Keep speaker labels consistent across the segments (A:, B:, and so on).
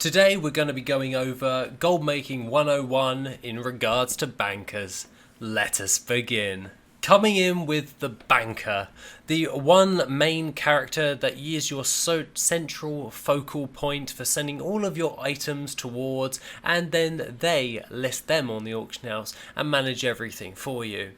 A: Today we're going to be going over gold making 101 in regards to bankers. Let us begin. Coming in with the banker, the one main character that is your central focal point for sending all of your items towards, and then they list them on the auction house and manage everything for you.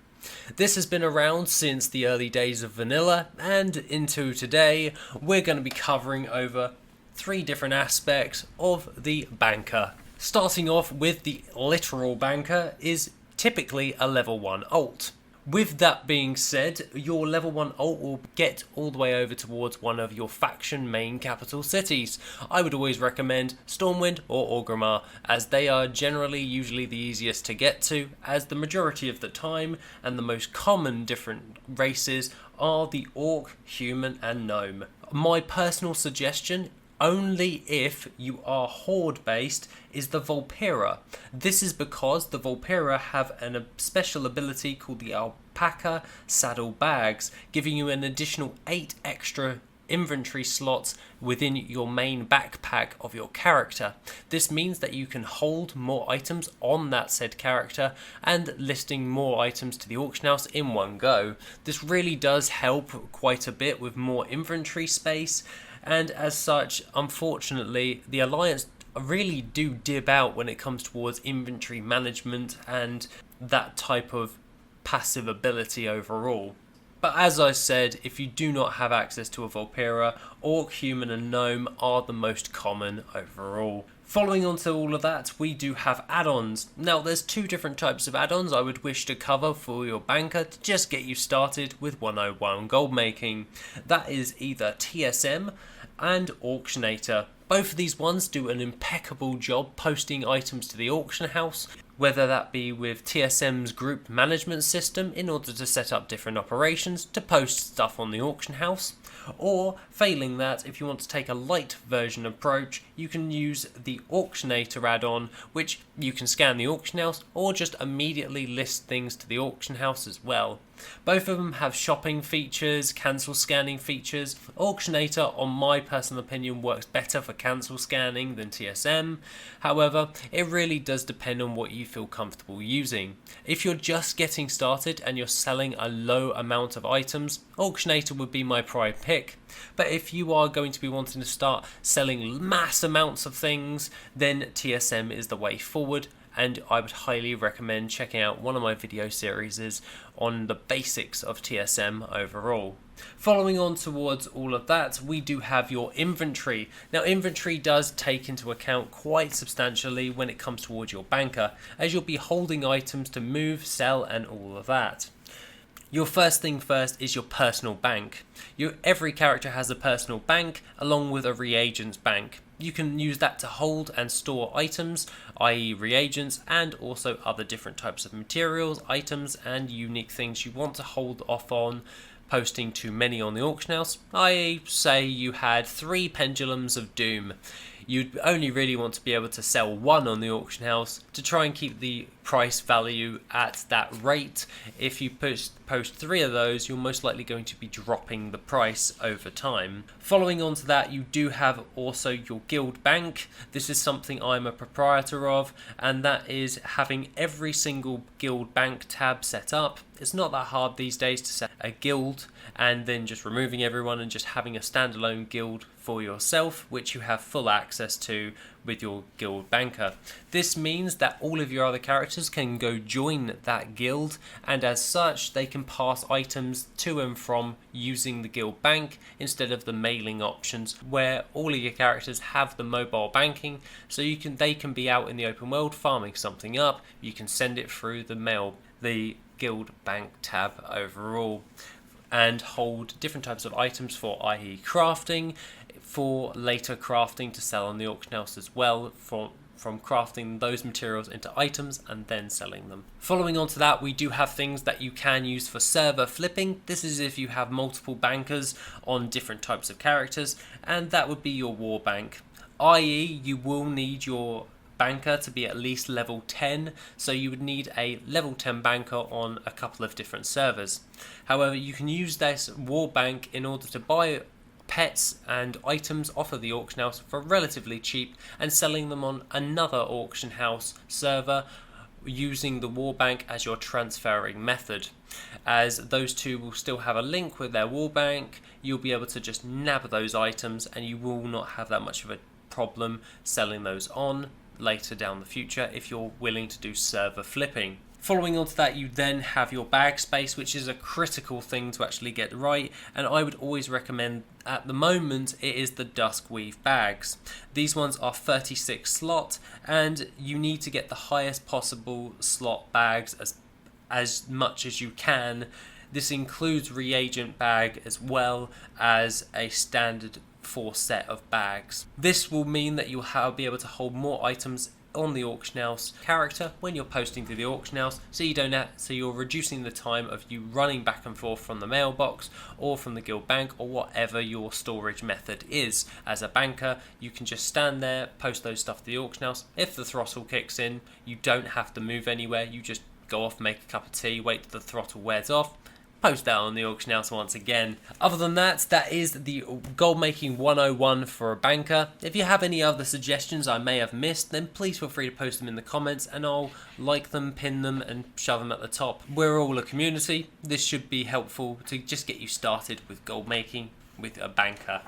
A: This has been around since the early days of vanilla, and into today we're going to be covering over three different aspects of the banker. Starting off with the literal banker is typically a level 1 ult. With that being said, your level 1 ult will get all the way over towards one of your faction main capital cities. I would always recommend Stormwind or Orgrimmar, as they are generally usually the easiest to get to, as the majority of the time and the most common different races are the Orc, Human and Gnome. My personal suggestion, only if you are horde based, is the Vulpera. This is because the Vulpera have a special ability called the Alpaca Saddle Bags, giving you an additional 8 extra inventory slots within your main backpack of your character. This means that you can hold more items on that said character and listing more items to the auction house in one go. This really does help quite a bit with more inventory space, and as such, unfortunately, the Alliance really do dib out when it comes towards inventory management and that type of passive ability overall. But as I said, if you do not have access to a Vulpera, Orc, Human and Gnome are the most common overall. Following on to all of that, we do have add-ons. Now there's two different types of add-ons I would wish to cover for your banker to just get you started with 101 gold making. That is either TSM and Auctionator. Both of these ones do an impeccable job posting items to the auction house, whether that be with TSM's group management system in order to set up different operations to post stuff on the auction house, or failing that, if you want to take a light version approach, you can use the Auctionator add-on, which you can scan the auction house or just immediately list things to the auction house as well. Both of them have shopping features, cancel scanning features. Auctionator, on my personal opinion, works better for cancel scanning than TSM. However, it really does depend on what you feel comfortable using. If you're just getting started and you're selling a low amount of items, Auctionator would be my prime pick. But if you are going to be wanting to start selling mass amounts of things, then TSM is the way forward. And I would highly recommend checking out one of my video series on the basics of TSM overall. Following on towards all of that, we do have your inventory. Now inventory does take into account quite substantially when it comes towards your banker, as you'll be holding items to move, sell and all of that. Your first thing first is your personal bank. Every character has a personal bank along with a reagents bank. You can use that to hold and store items, i.e. reagents, and also other different types of materials, items and unique things you want to hold off on posting too many on the auction house, i.e. say you had 3 pendulums of doom. You'd only really want to be able to sell 1 on the auction house to try and keep the price value at that rate. If you post 3 of those, you're most likely going to be dropping the price over time. Following on to that, you do have also your guild bank. This is something I'm a proprietor of, and that is having every single guild bank tab set up. It's not that hard these days to set a guild and then just removing everyone and just having a standalone guild for yourself, which you have full access to with your guild banker. This means that all of your other characters can go join that guild, and as such they can pass items to and from using the guild bank instead of the mailing options, where all of your characters have the mobile banking, so they can be out in the open world farming something up. You can send it through the guild bank tab overall, and hold different types of items for, i.e. crafting, for later crafting to sell on the auction house as well, from crafting those materials into items and then selling them. Following on to that, we do have things that you can use for server flipping. This is if you have multiple bankers on different types of characters, and that would be your war bank, i.e. you will need your banker to be at least level 10, so you would need a level 10 banker on a couple of different servers. However, you can use this war bank in order to buy pets and items off of the auction house for relatively cheap and selling them on another auction house server using the war bank as your transferring method. As those two will still have a link with their war bank, you'll be able to just nab those items and you will not have that much of a problem selling those on later down the future if you're willing to do server flipping. Following on to that, you then have your bag space, which is a critical thing to actually get right, and I would always recommend, at the moment, it is the Duskweave bags. These ones are 36 slot, and you need to get the highest possible slot bags as much as you can. This includes reagent bag as well as a standard 4 set of bags. This will mean that you'll be able to hold more items on the auction house character when you're posting to the auction house, so you're reducing the time of you running back and forth from the mailbox or from the guild bank or whatever your storage method is. As a banker, you can just stand there, post those stuff to the auction house. If the throttle kicks in, you don't have to move anywhere. You just go off, make a cup of tea, wait till the throttle wears off, post that on the auction house once again. Other than that, that is the gold making 101 for a banker. If you have any other suggestions I may have missed, then please feel free to post them in the comments and I'll like them, pin them and shove them at the top. We're all a community. This should be helpful to just get you started with gold making with a banker.